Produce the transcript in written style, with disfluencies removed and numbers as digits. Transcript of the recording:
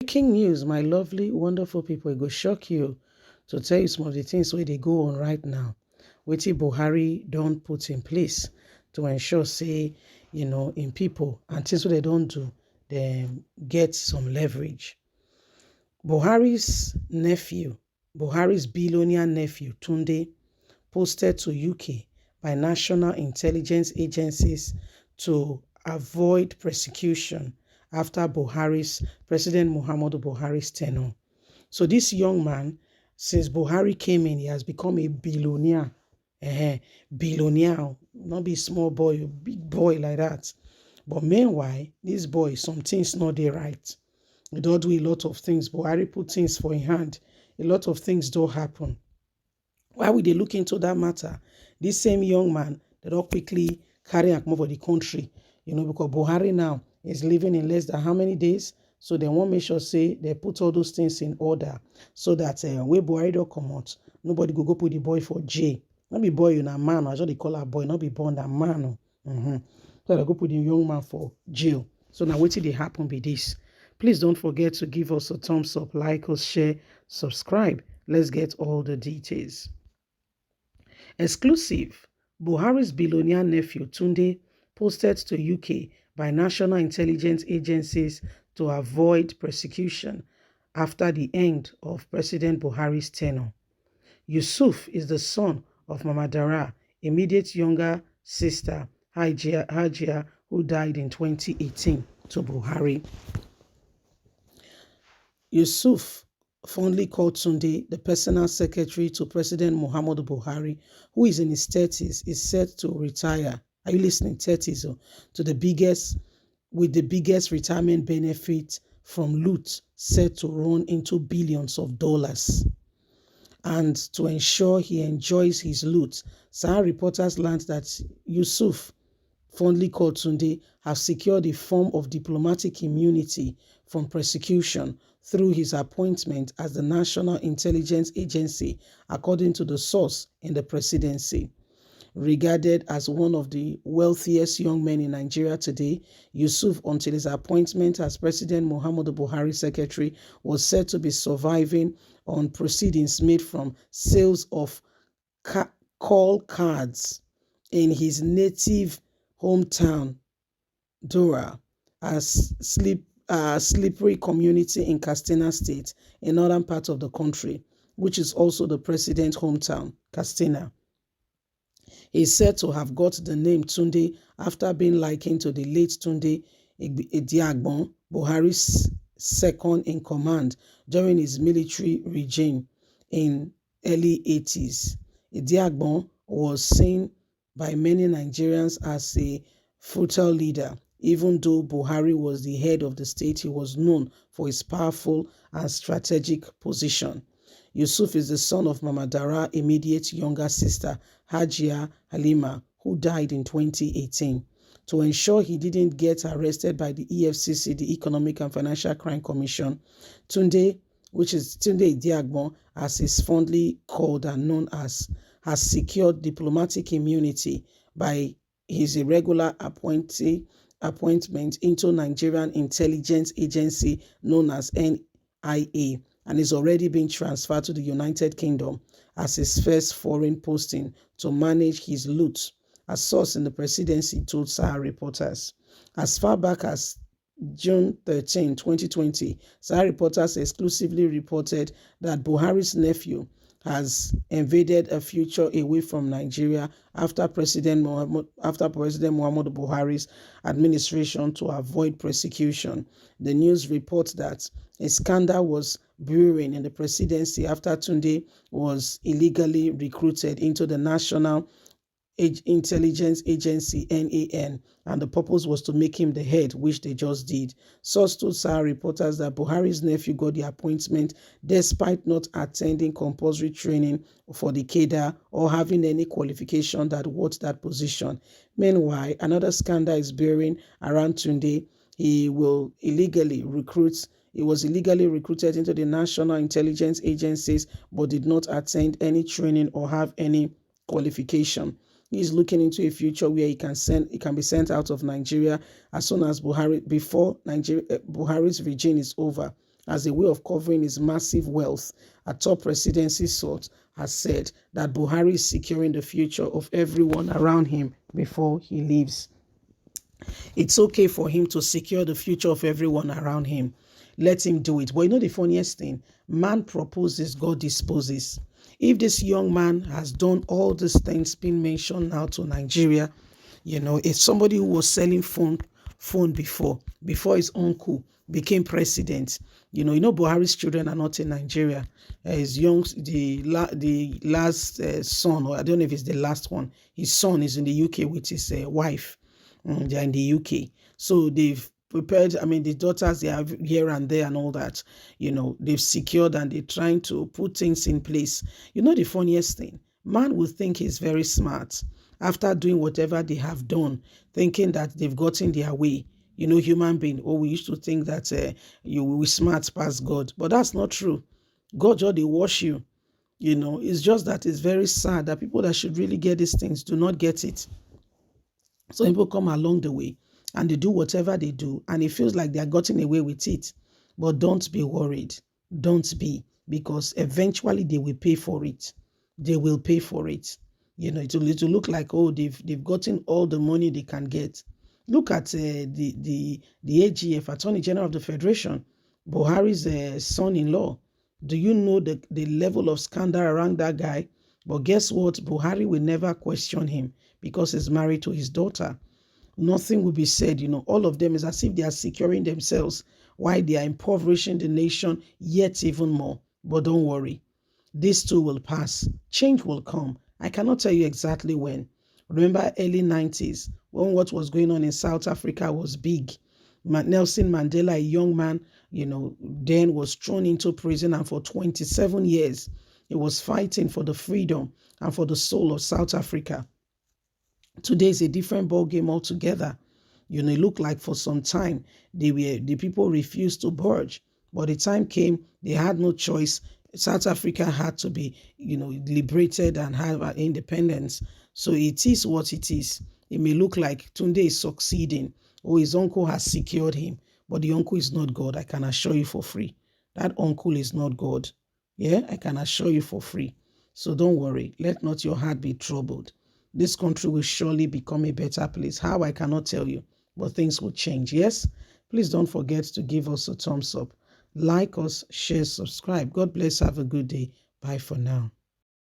Breaking news, my lovely, wonderful people, it go shock you to tell you some of the things where they go on right now. Wetin Buhari don't put in place to ensure, say, in people and things what they don't do, they get some leverage. Buhari's nephew, Buhari's billionaire nephew, Tunde, posted to UK by national intelligence agencies to avoid persecution after President Muhammadu Buhari's tenure. So this young man, since Buhari came in, he has become a billionaire. Billionaire, not be small boy, a big boy like that. But meanwhile, this boy, some things not dey right. He don't do a lot of things. Buhari put things for his hand. A lot of things don't happen. Why would they look into that matter? This same young man, they don't quickly carry him over the country, because Buhari now is living in less than how many days? So they want to make sure, say, they put all those things in order so that when Buhari don't come out, nobody go put the boy for jail. Not be boy, a man, I just they call her boy, not be born that man. So they go put the young man for jail. So now what did they happen with this? Please don't forget to give us a thumbs up, like us, share, subscribe. Let's get all the details. Exclusive. Buhari's billionaire nephew Tunde posted to UK by national intelligence agencies to avoid persecution after the end of President Buhari's tenure. Yusuf is the son of Mama Dara, immediate younger sister Hajia, who died in 2018 to Buhari. Yusuf fondly called Tunde the personal secretary to President Muhammadu Buhari, who is in his 30s, is set to retire. Are you listening? 30s, with the biggest retirement benefit from loot set to run into billions of dollars. And to ensure he enjoys his loot, Sahara reporters learned that Yusuf, fondly called Tunde, has secured a form of diplomatic immunity from persecution through his appointment as the National Intelligence Agency, according to the source in the presidency. Regarded as one of the wealthiest young men in Nigeria today, Yusuf, until his appointment as President Muhammadu Buhari's secretary, was said to be surviving on proceedings made from sales of call cards in his native hometown, Dora, as slippery community in Katsina State, a northern part of the country, which is also the president's hometown, Katsina. He is said to have got the name Tunde after being likened to the late Tunde Ediagbon, Buhari's second in command during his military regime in early 80s. Ediagbon was seen by many Nigerians as a fruitful leader. Even though Buhari was the head of the state, he was known for his powerful and strategic position. Yusuf is the son of Mama Dara's immediate younger sister, Hajia Halima, who died in 2018. To ensure he didn't get arrested by the EFCC, the Economic and Financial Crime Commission, Tunde, which is Tunde Ediagbon, as is fondly called and known as, has secured diplomatic immunity by his irregular appointment into Nigerian intelligence agency known as NIA, and is already being transferred to the United Kingdom as his first foreign posting to manage his loot, a source in the presidency told Sahara reporters. As far back as June 13, 2020, Sahara reporters exclusively reported that Buhari's nephew has invaded a future away from Nigeria after President Muhammadu Buhari's administration to avoid persecution. The news reports that a scandal was brewing in the presidency after Tunde was illegally recruited into the National Intelligence Agency, NAN, and the purpose was to make him the head, which they just did. Source told Sahara reporters that Buhari's nephew got the appointment despite not attending compulsory training for the cadre or having any qualification that worth that position. Meanwhile, another scandal is brewing around Tunde. He was illegally recruited into the National Intelligence Agencies but did not attend any training or have any qualification. He is looking into a future where he can be sent out of Nigeria as soon as Buhari's regime is over. as a way of covering his massive wealth. A top presidency source has said that Buhari is securing the future of everyone around him before he leaves. It's okay for him to secure the future of everyone around him. Let him do it. But you know the funniest thing? Man proposes, God disposes. If this young man has done all these things being mentioned now to Nigeria, if somebody who was selling phone before his uncle became president, Buhari's children are not in Nigeria. His the last son, or I don't know if it's the last one, his son is in the UK with his wife. They're in the UK. So they've prepared, the daughters, they are here and there and all that. They've secured and they're trying to put things in place. The funniest thing, man will think he's very smart after doing whatever they have done, thinking that they've gotten their way. Human being, we used to think that you will smart past God, but that's not true. God just they wash you. It's just that it's very sad that people that should really get these things do not get it. Some people come along the way and they do whatever they do and it feels like they're gotten away with it. But don't be worried. Don't be, because eventually they will pay for it. They will pay for it. It will look like, they've gotten all the money they can get. Look at the AGF, Attorney General of the Federation, Buhari's son-in-law. Do you know the level of scandal around that guy? But guess what? Buhari will never question him because he's married to his daughter. Nothing will be said. All of them is as if they are securing themselves while they are impoverishing the nation yet even more. But don't worry. This too will pass. Change will come. I cannot tell you exactly when. Remember early 90s when what was going on in South Africa was big. Nelson Mandela, a young man, then was thrown into prison, and for 27 years, he was fighting for the freedom and for the soul of South Africa. Today is a different ball game altogether. It looked like for some time the people refused to budge, but the time came they had no choice. South Africa had to be, liberated and have independence. So it is what it is. It may look like Tunde is succeeding, or his uncle has secured him, but the uncle is not God. I can assure you for free. That uncle is not God. Yeah, I can assure you for free. So don't worry. Let not your heart be troubled. This country will surely become a better place. How, I cannot tell you, but things will change. Yes? Please don't forget to give us a thumbs up. Like us, share, subscribe. God bless. Have a good day. Bye for now.